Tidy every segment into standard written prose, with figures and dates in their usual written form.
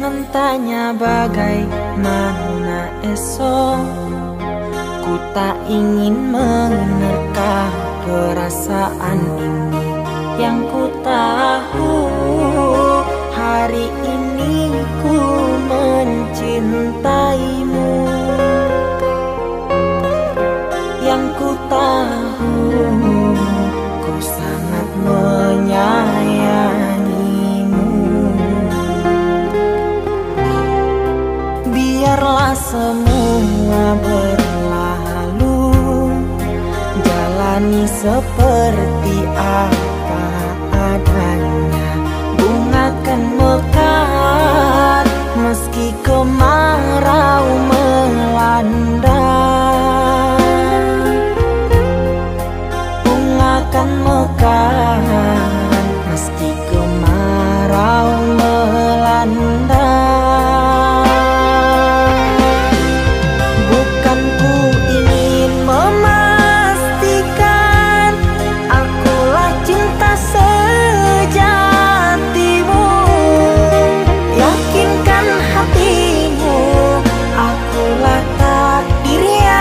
Jangan tanya bagaimana esok, ku tak ingin menerka perasaan ini. Yang ku tahu hari ini ku mencintaimu. Yang ku tahu ku sangat menyayangimu. Biarlah semua berlalu, jalani seperti apa adanya. Bunga kan mekar meski kemarau melanda. Bunga kan mekar meski kemarau melanda. Bukan ku ingin memastikan akulah cinta sejatimu. Yakinkan hatimu akulah takdir yang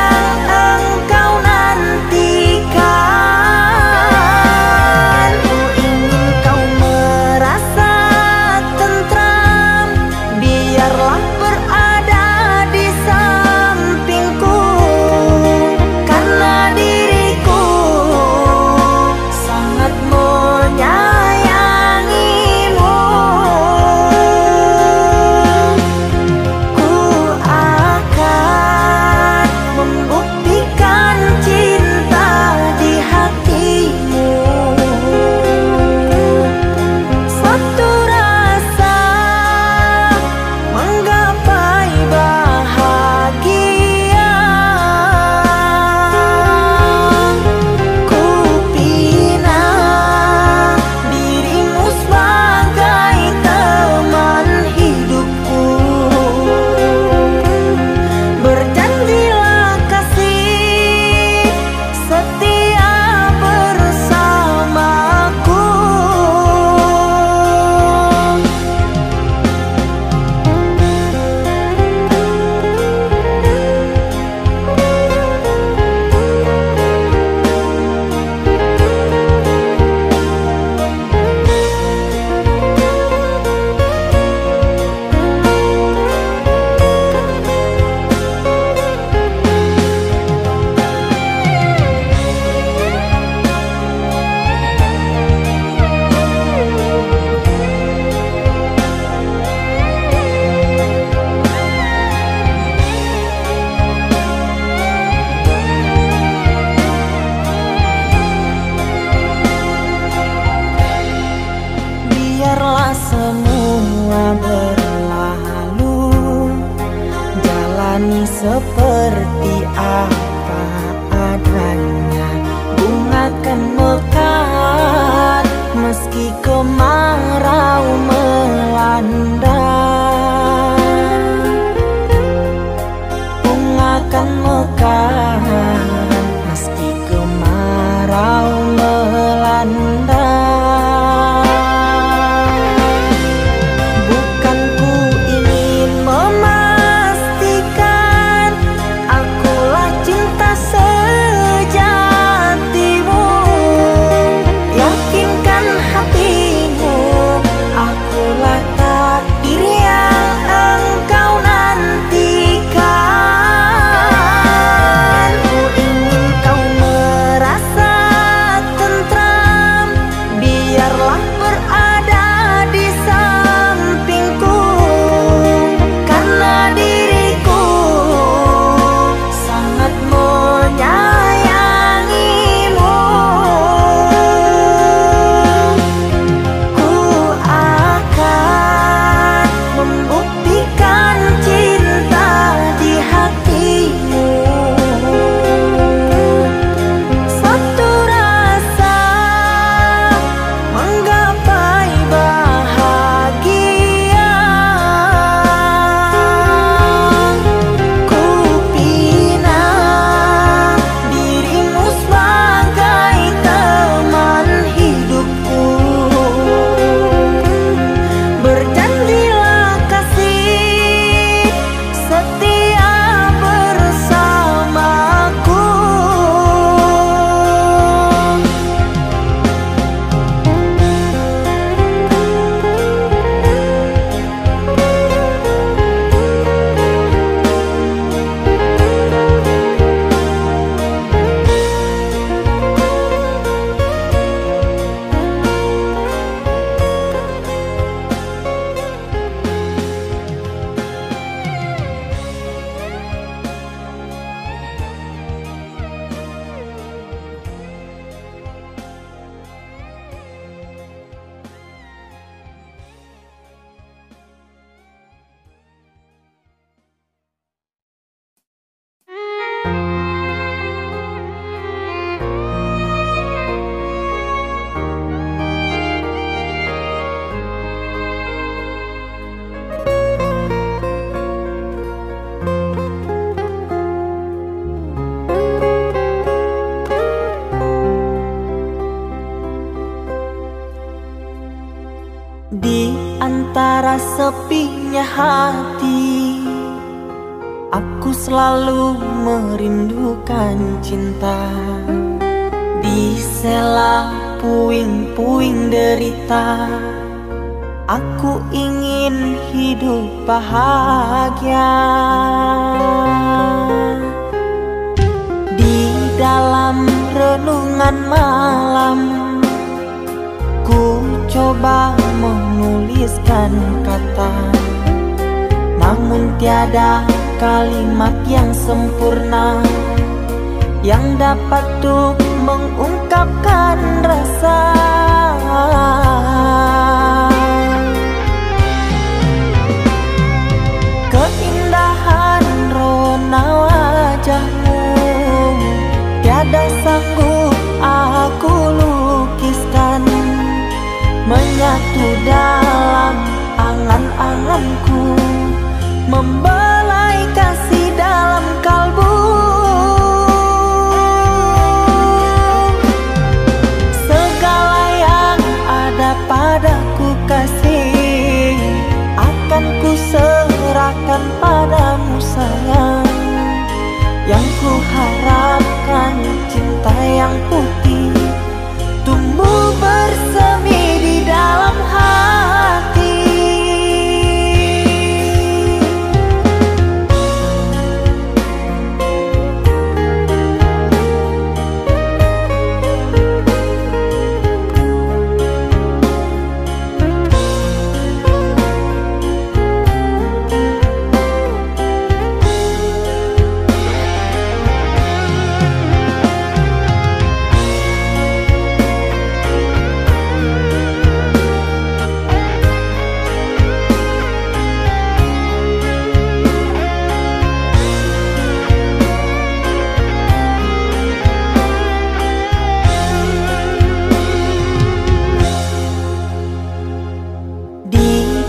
sepinya hati, aku selalu merindukan cinta. Di sela puing-puing derita, aku ingin hidup bahagia. Di dalam renungan malam, ku coba menuliskan kata, namun tiada kalimat yang sempurna yang dapat untuk mengungkapkan rasa. Keindahan rona wajahmu tiada sanggup aku lukiskan, menyatu dalam angan-anganku, membelai kasih dalam kalbu. Segala yang ada padaku kasih, akan ku serahkan padamu sayang. Yang ku harapkan cinta yang putih tumbuh bersemi di dalam hati.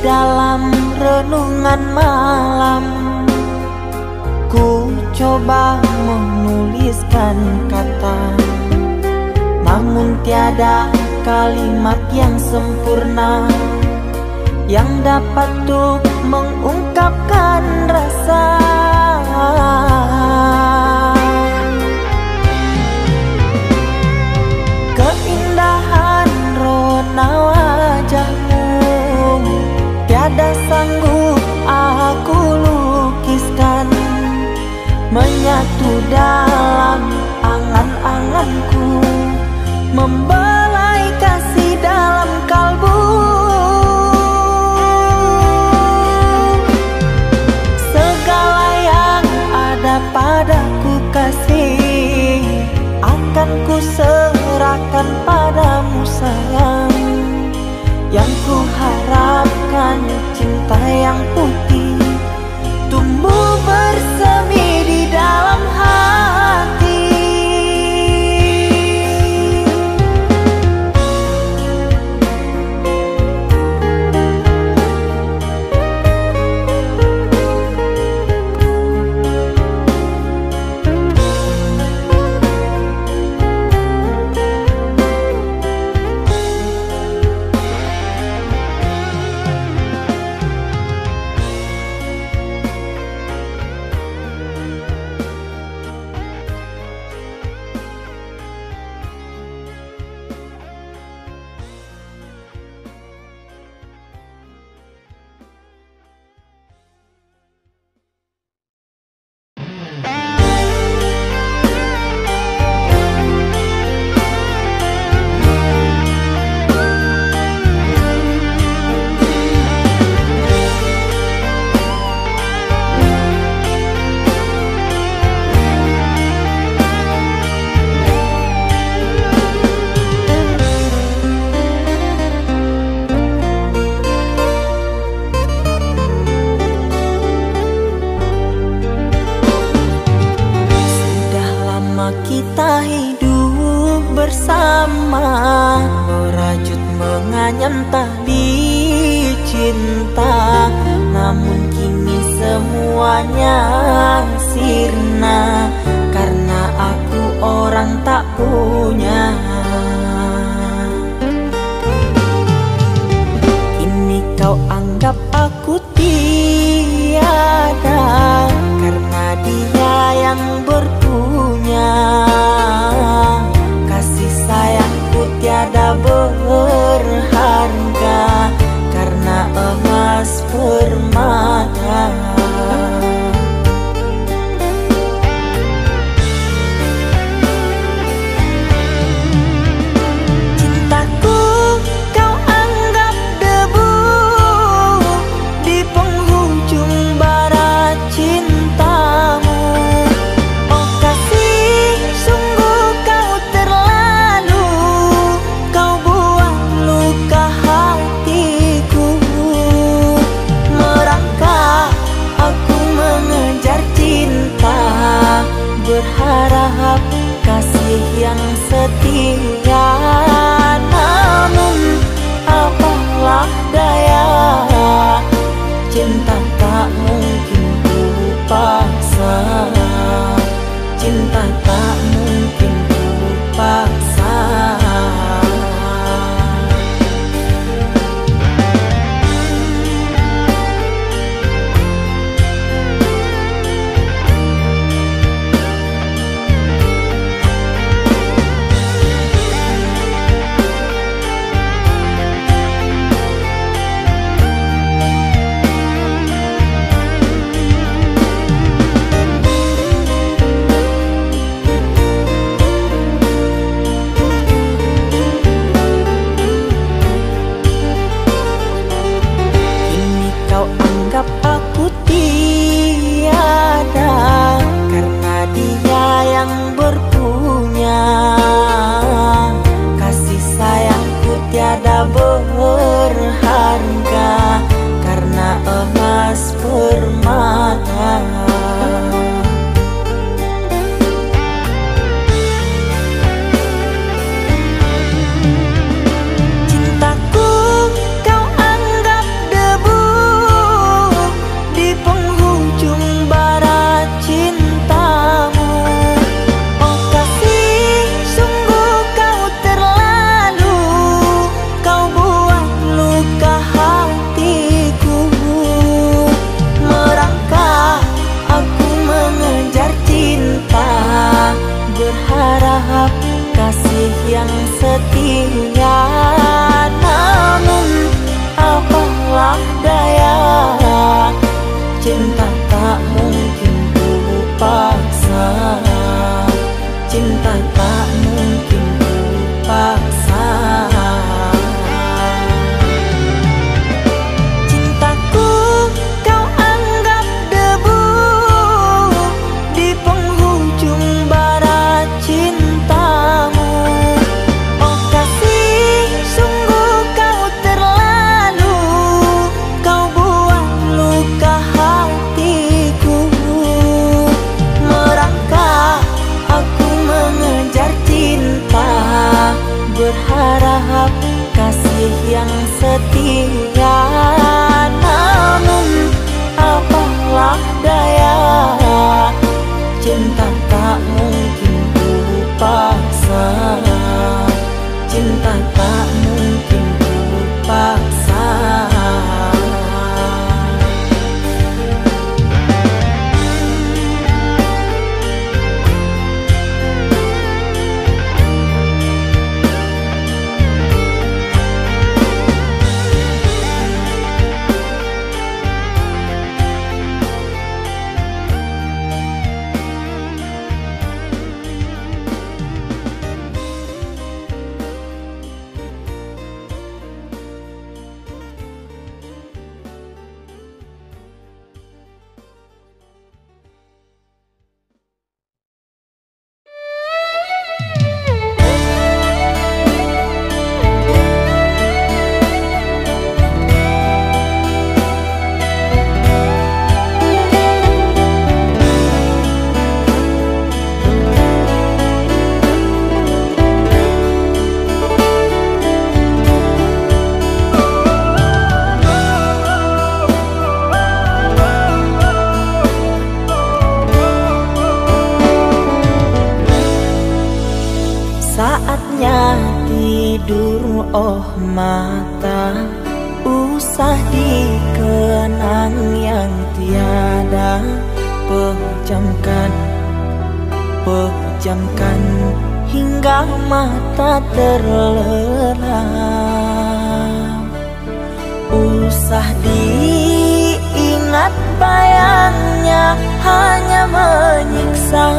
Dalam renungan malam, ku coba menuliskan kata, namun tiada kalimat yang sempurna yang dapat untuk mengungkapkan rasa. Keindahan rona wajahmu tiada sanggup aku lukiskan, menyatu dalam angan-anganku, membelai kasih dalam kalbu. Segala yang ada padaku kasih, akan ku serahkan padamu sayang. Yang ku harapkan cinta yang putih tumbuh bersemi di dalam hati. Kita hidup bersama, merajut menganyam tali cinta, namun kini semuanya sirna karena aku orang tak punya. Kini kau anggap aku yang setia. Namun apalah daya, cinta tak mungkin ku paksa. Cinta tak mungkin ku paksa. Berharga karena emas permata. Cintaku kau anggap debu di penghujung bara cintamu. Oh kasih, sungguh kau terlalu, kau buat luka hatiku. Merangkak aku mengejar cinta, berharap kasih yang setia. Namun apalah daya, cinta tak mungkin ku paksa. Cinta tak mungkin ku paksa. Cintaku kau anggap debu di penghujung bara cintamu. Oh kasih, sungguh kau terlalu, kau buat luka hatiku. Merangkak aku mengejar cinta, berharap kasih yang setia. Namun apalah daya, cinta tak mungkin ku paksa. Cinta tak mungkin ku paksa. Saatnya tidur, oh mata, usah dikenang yang tiada. Pejamkan, pejamkan hingga mata terlelap. Usah diingat bayangnya, hanya menyiksa.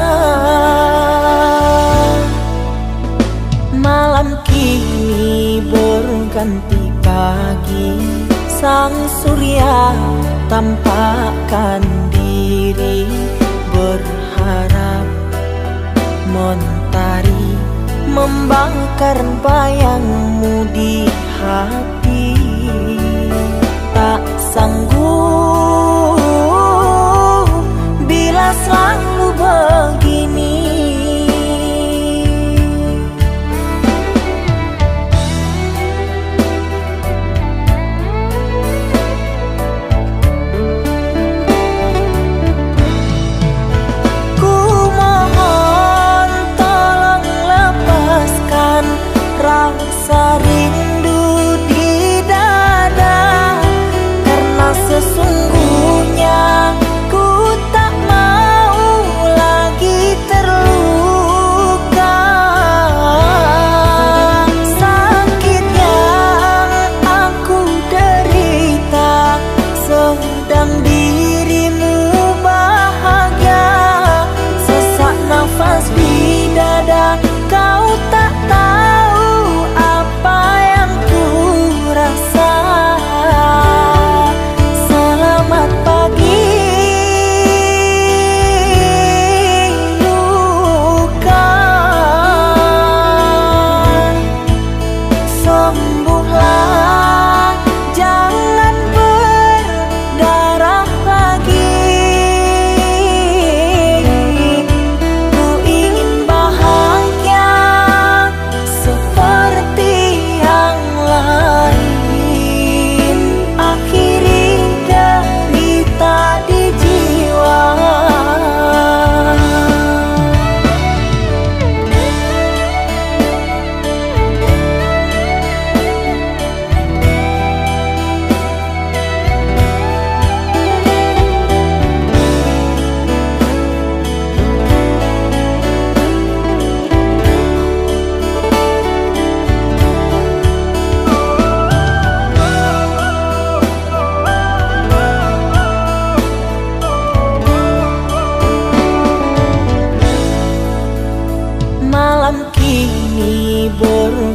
Malam kini berganti pagi, sang surya tampakkan diri. Berharap mentari membakar bayangmu di hati. Tak sanggup bila selalu begini.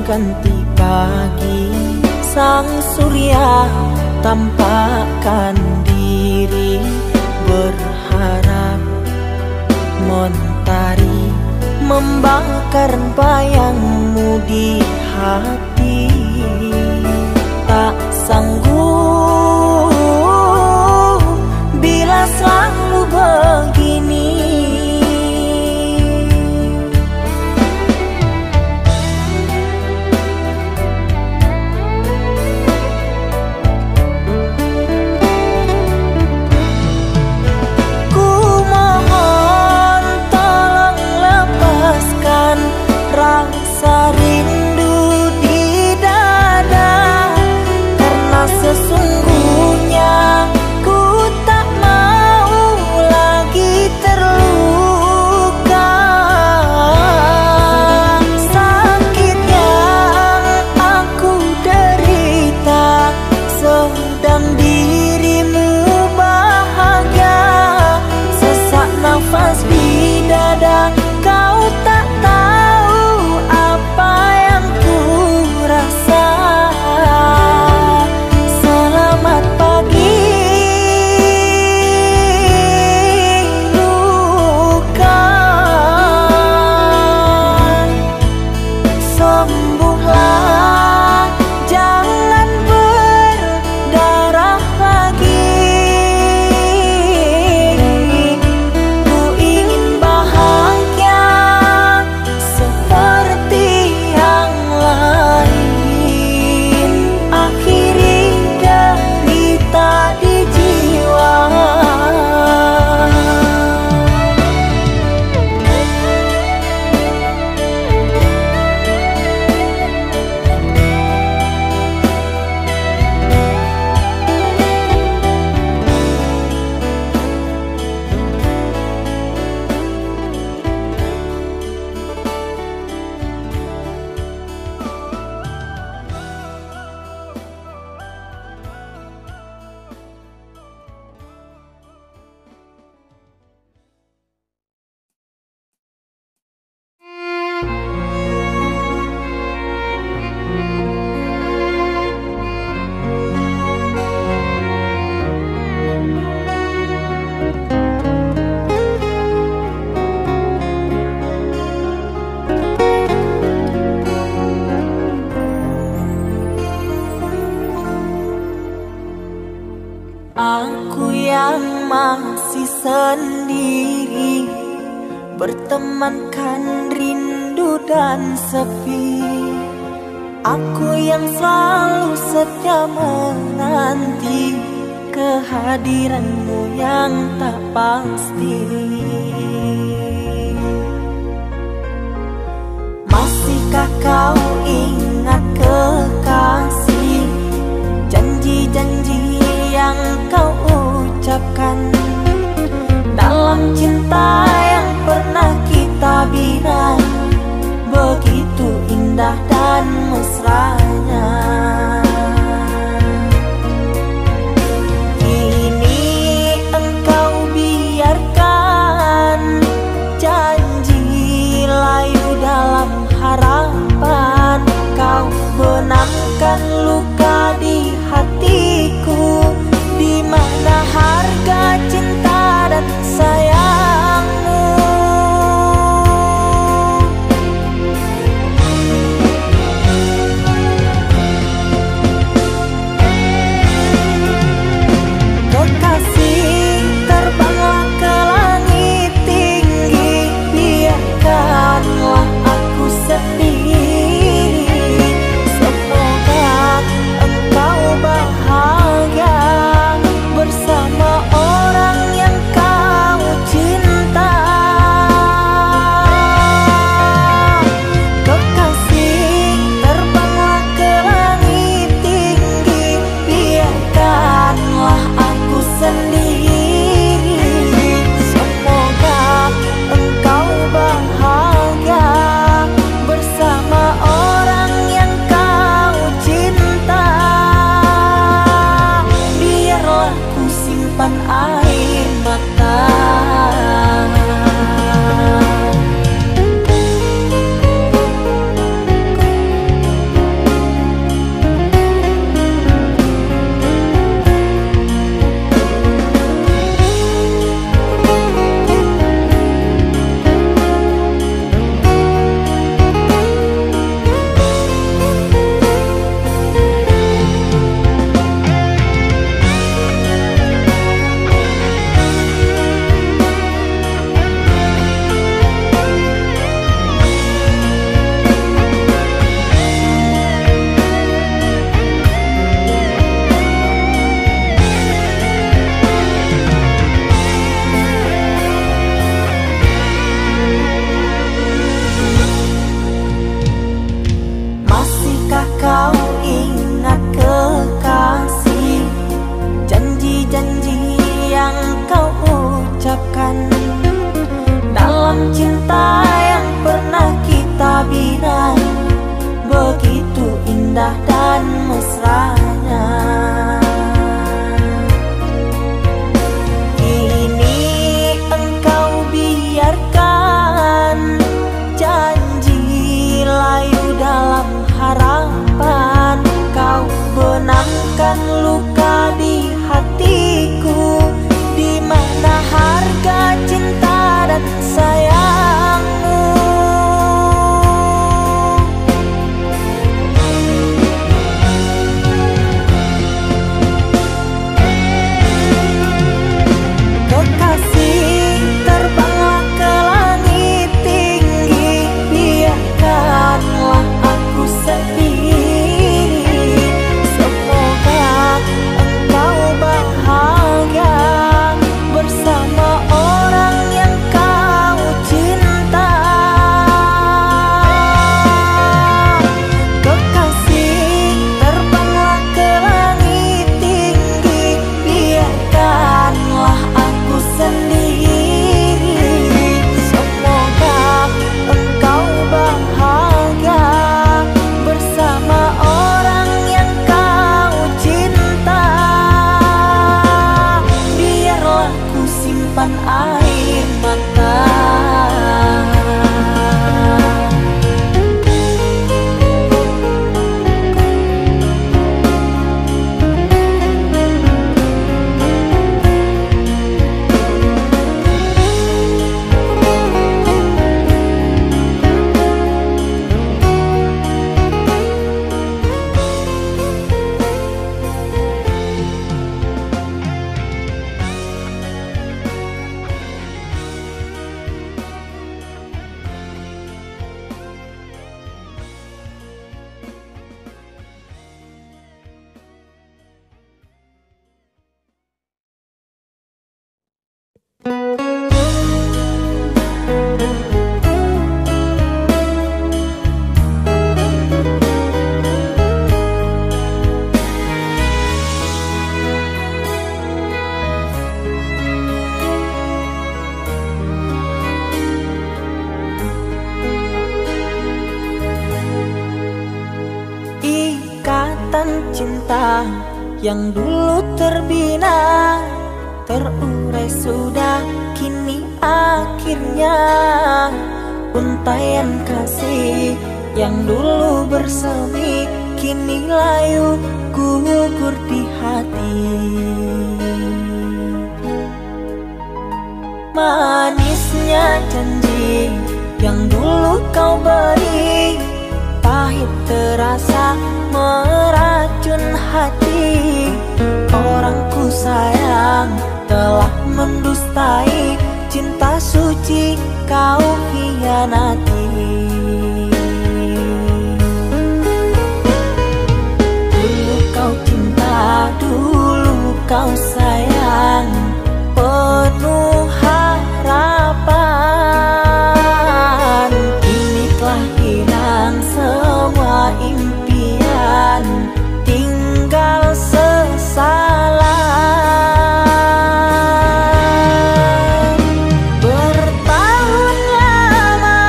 ganti pagi, sang surya tampakkan diri, berharap mentari membakar bayangmu di hati. Tak sanggup bila selalu begini. Ku mohon tolong lepaskan rasa rindu di dada, karena sesungguhnya ku tak mau lagi terluka. Sakit yang aku derita sedang dirimu bahagia. Sesak nafas di dada, kau tak tahu apa yang ku rasa. Selamat pagi luka, sembuhlah, jangan berdarah lagi. Ku ingin bahagia seperti yang lain, akhiri derita di jiwa. Aku yang masih sendiri, bertemankan rindu dan sepi. Aku yang selalu setia menanti kehadiranmu yang tak pasti. Masihkah kau ingat kekasih, janji-janji yang kau ucapkan dalam cinta yang pernah kita bina, begitu indah dan mesranya. Kini engkau biarkan harapan, kau benamkan luka di hatiku. Di mana harga cinta dan sayangmu? Kekasih, terbanglah ke langit tinggi, biarkanlah aku sendiri. Semoga engkau bahagia bersama orang yang kau cinta. Kekasih, terbanglah ke langit tinggi, biarkanlah aku sendiri. Semoga engkau bahagia bersama orang yang kau cinta. Biarlah ku simpan air mata. Ikatan cinta yang dulu terbina, terurai sudah kini akhirnya. Untaian kasih yang dulu bersemi, kini layu gugur di hati. Manisnya janji yang dulu kau beri, pahit terasa meracun hati. Orang ku sayang telah mendustai, cinta suci kau hianati. Dulu kau cinta, dulu kau sayang, penuh harapan. Kini telah hilang semua impian, tinggal sesalan. Bertahun lama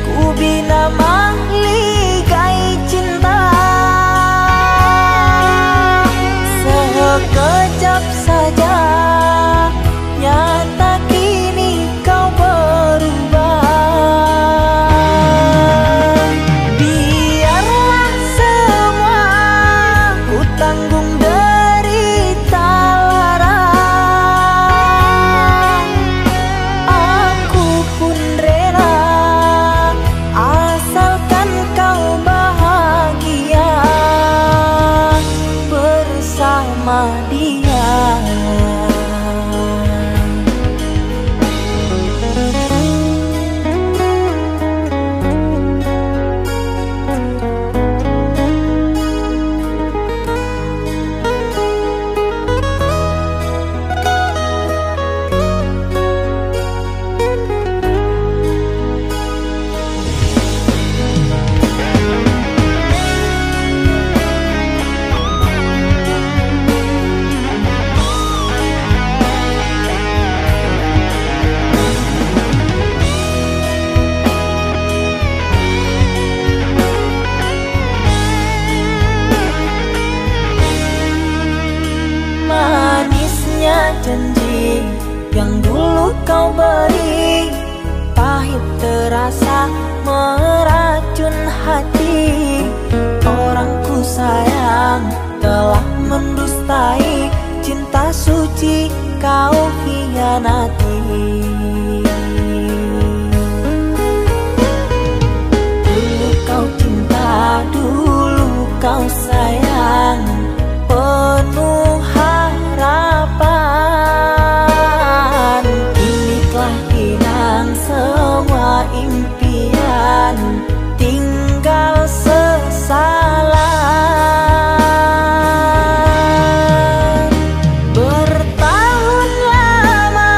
ku bina mahligai cinta, sekejap saja nyata kini kau berubah. Biarlah semua ku tanggung derita lara, aku pun rela asalkan kau bahagia bersama dia. Manisnya janji yang dulu kau beri, pahit terasa meracun hati. kau hianati. Dulu kau cinta, dulu kau sayang, penuh harapan. Kini telah hilang semua impian, tinggal sesalan. Bertahun lama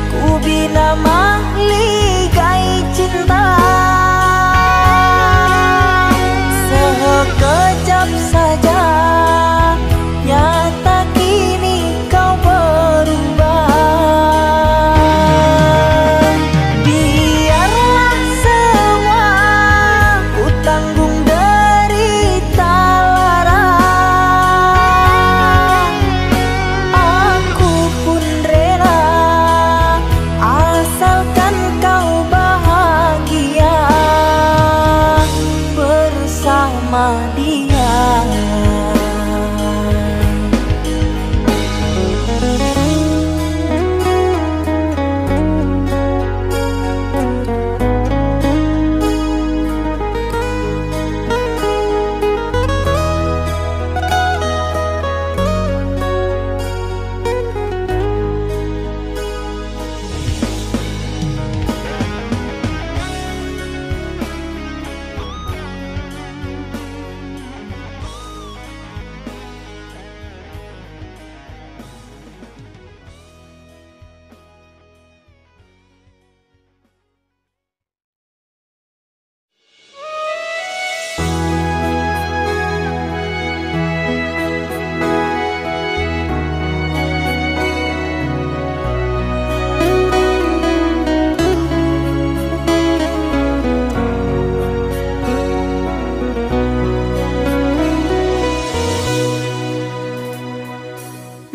ku bina mahligai cinta, sekejap saja nyata kini kau berubah. Biarlah semua ku tanggung derita lara, aku pun rela asalkan kau bahagia bersama dia.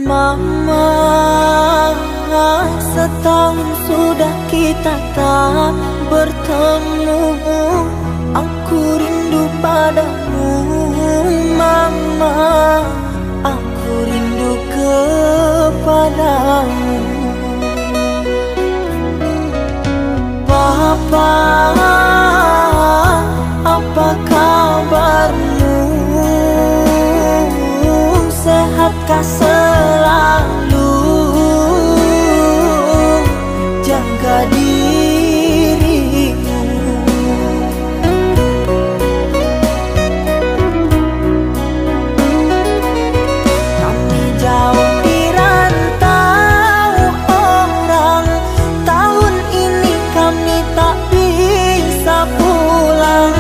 Mama, setahun sudah kita tak bertemu. Aku rindu padamu Mama, aku rindu kepadamu. Papa, apa kabarmu? Sehatkah selalu? Jaga dirimu. Kami jauh di rantau orang, tahun ini kami tak bisa pulang.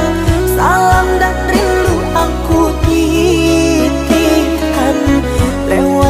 Salam dan rindu aku titipkan lewat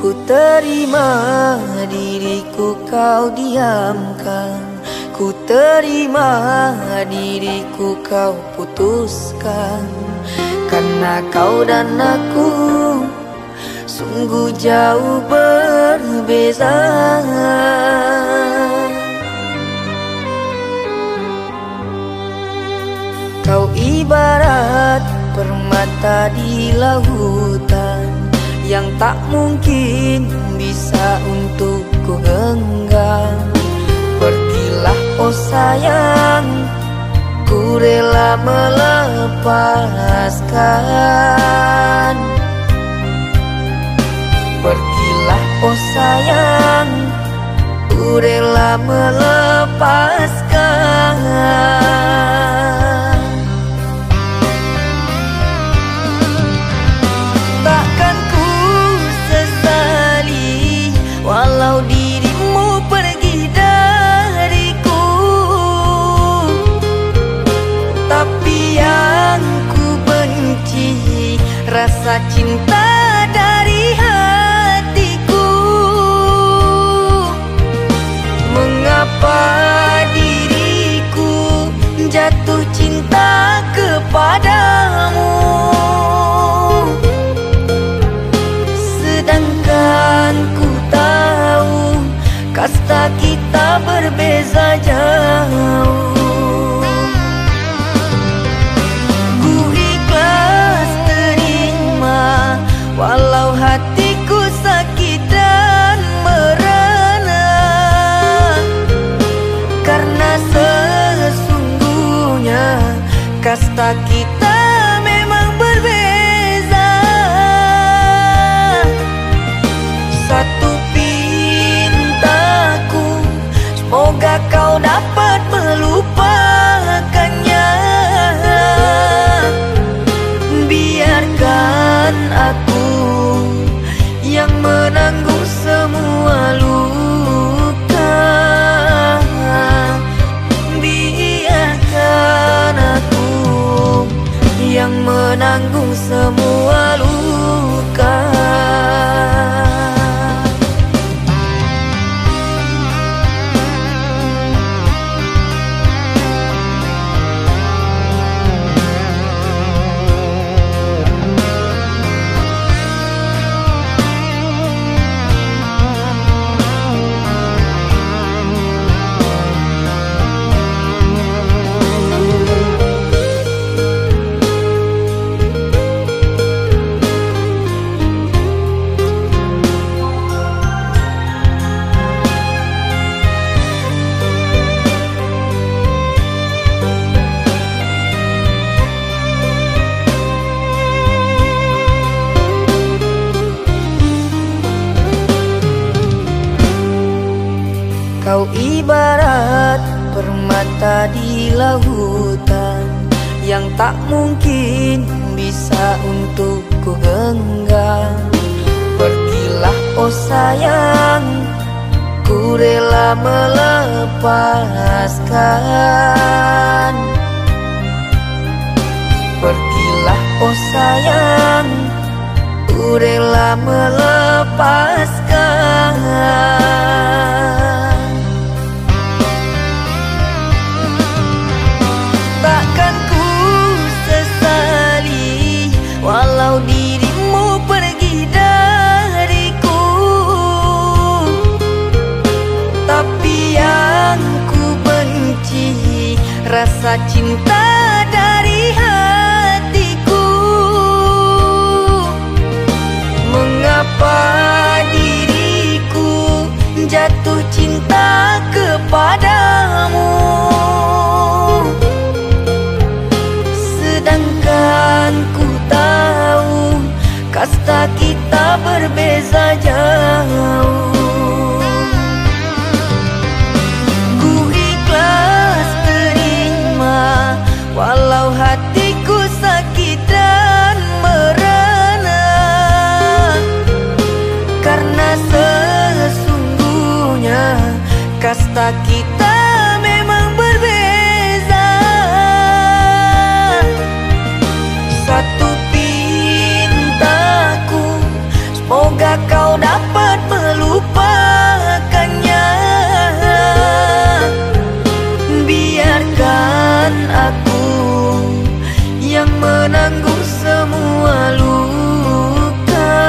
Ku terima diriku kau diamkan, ku terima diriku kau putuskan. Karena kau dan aku sungguh jauh berbeza. Kau ibarat permata di lautan yang tak mungkin bisa untuk ku genggam. Pergilah oh sayang, ku rela melepaskan. Pergilah oh sayang, ku rela melepaskan. Takkan ku sesali walau dirimu pergi dariku, tapi yang ku benci rasa cinta dari hatiku. Mengapa diriku jatuh cinta kepadamu, sedangkan ku tahu kasta kita berbeza jauh. Ku ikhlas terima walau hatiku sakit dan merana, karena sesungguhnya kasta kita memang berbeza. Satu pintaku, semoga kau dapat melupakannya. Biarkan aku yang menanggung semua luka. Biarkan aku yang menanggung semua luka. Kau ibarat permata di lautan yang tak mungkin bisa untuk ku genggam. Pergilah oh sayang, ku rela melepaskan. Pergilah oh sayang, ku rela melepaskan. Takkan ku sesali walau dirimu pergi dariku, tapi yang ku benci rasa cinta dari hatiku. Mengapa diriku jatuh cinta kepadamu, sedangkan ku tahu kasta kita berbeza jauh. Ku ikhlas terima dan aku yang menanggung semua luka.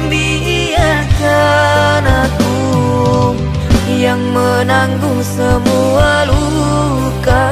Biarkan aku yang menanggung semua luka.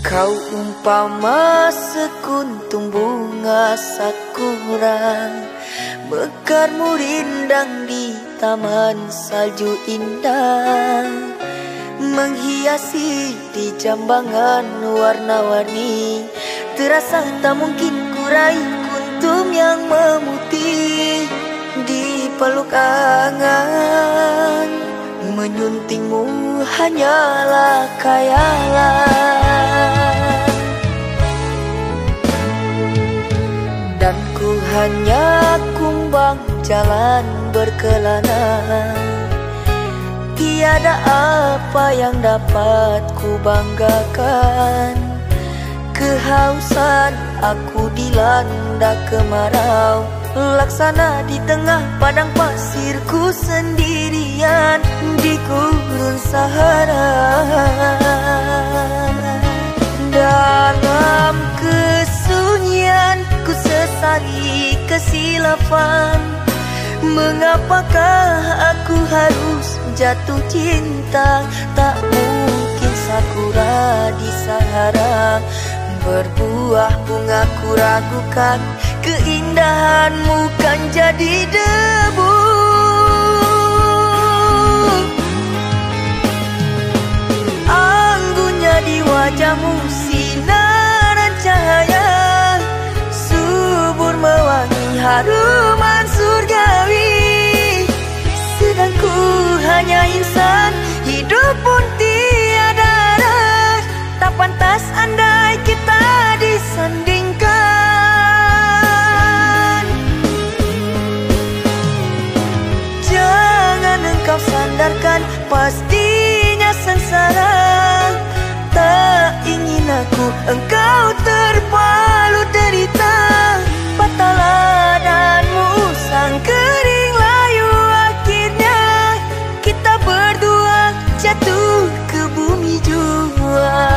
Kau umpama sekuntum bunga sakura, mekarmu rindang di taman salju indah, menghiasi di jambangan warna-warni. Terasa tak mungkin kurai kuntum yang memutih di peluk angan. Menyuntingmu hanyalah khayalan, dan ku hanya kumbang jalan berkelana. Tiada apa yang dapat ku banggakan. Kehausan aku dilanda kemarau, laksana di tengah padang pasirku sendirian di gurun Sahara. Dalam kesunyian ku sesali kesilapan. Mengapakah aku harus jatuh cinta? Tak mungkin sakura di Sahara berbuah bunga, ku ragukan keindahanmu kan jadi debu. Anggunnya di wajahmu sinaran cahaya, subur mewangi haruman surgawi. Sedang ku hanya insan, hidup pun tiada arah. Tak pantas andai kita disandingkan. Jangan engkau sandarkan, pastinya sengsara. Tak ingin aku engkau terpalu derita. Patahlah dan musang kering layu, akhirnya kita berdua jatuh ke bumi jua.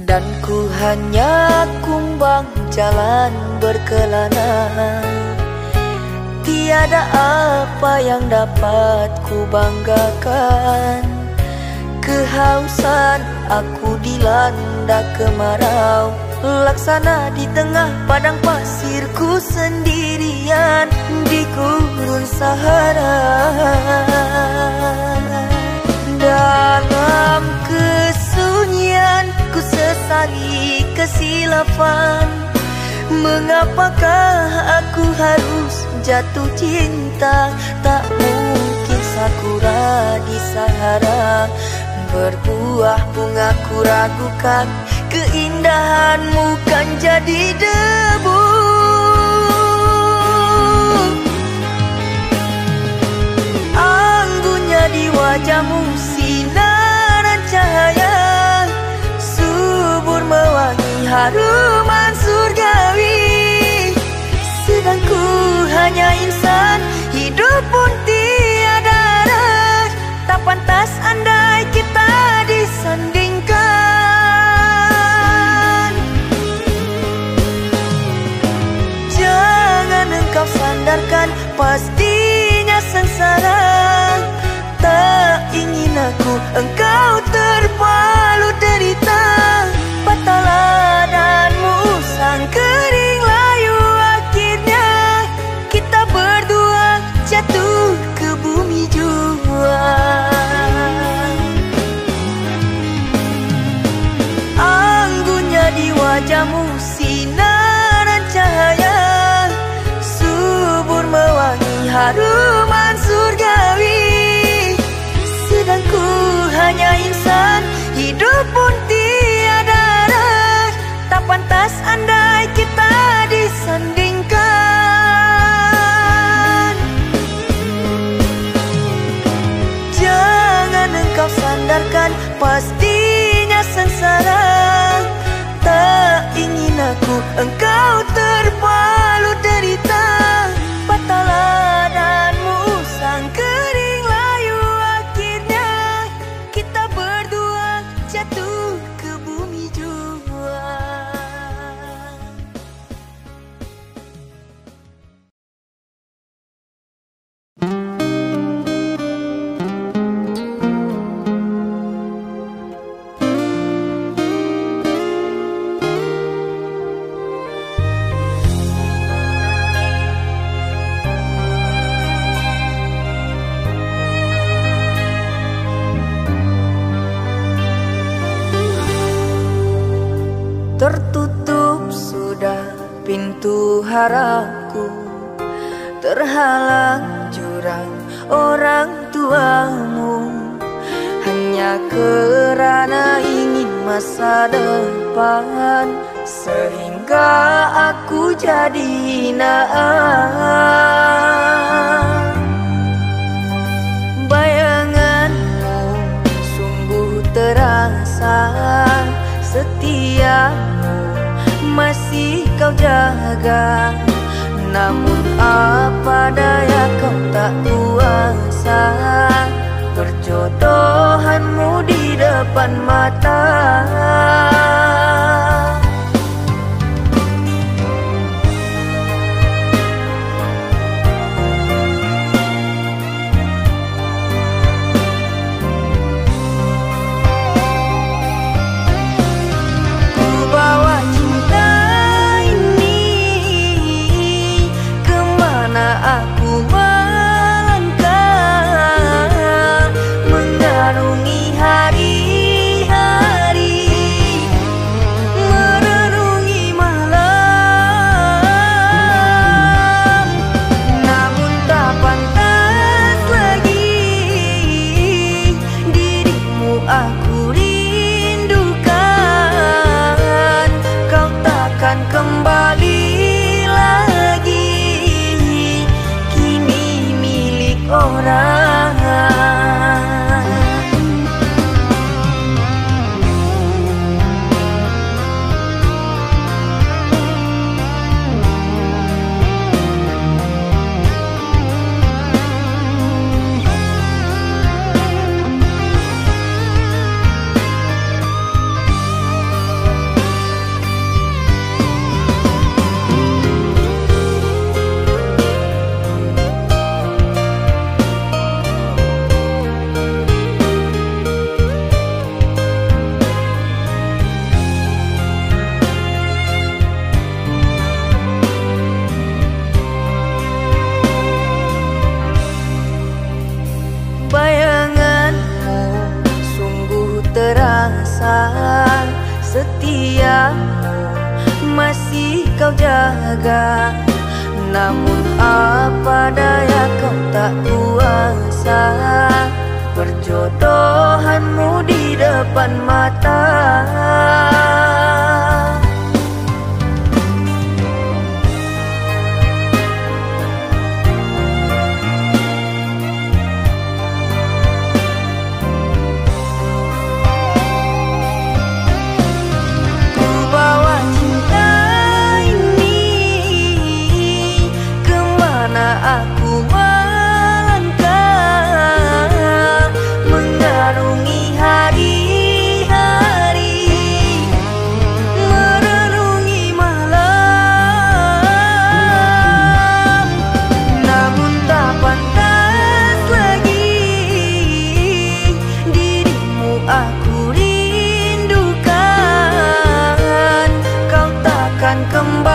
Dan ku hanya kumbang jalan berkelana. Tiada apa yang dapat ku banggakan. kehausan, aku dilanda kemarau. Laksana di tengah padang pasirku sendirian di gurun Sahara. Dalam kesunyian ku sesali kesilapan. Mengapakah aku harus jatuh cinta? Tak mungkin sakura di Sahara berbuah bunga, ku ragukan keindahanmu kan jadi debu. Anggunnya di wajahmu sinaran cahaya, subur mewangi haruman surgawi. Sedang ku hanya insan, hidup pun tiada arah. Tak pantas andai kita disandingkan. Jangan engkau sandarkan, pastinya sengsara. Tak ingin aku engkau terpalu derita. Patahlah dan musang kering layu, akhirnya kita berdua jatuh ke bumi jua. Anggunnya di wajahmu sinaran cahaya, subur mewangi haruman surgawi. Sedang ku hanya insan, hidup pun tiada arah. Tak pantas andai kita disandingkan. Jangan engkau sandarkan, pastinya sengsara. Tak ingin aku engkau terpalu derita. Patahlah dan musang kering layu, akhirnya kita berdua jatuh ke bumi jua. Tertutup sudah pintu harapku, terhalang jurang orang tuamu. Hanya kerana ingin masa depan, sehingga aku jadi hinaan. Bayanganmu sungguh terasa, setiamu masih kau jaga. Namun apa daya kau tak kuasa, perjodohanmu di depan mata. Aku melangkah mengarungi hari-hari rasa setiamu masih kau jaga. Namun apa daya kau tak kuasa, perjodohanmu di depan mata. Aku melangkah mengarungi hari-hari, merenungi malam. Namun tak pantas lagi dirimu aku rindukan. Kau takkan kembali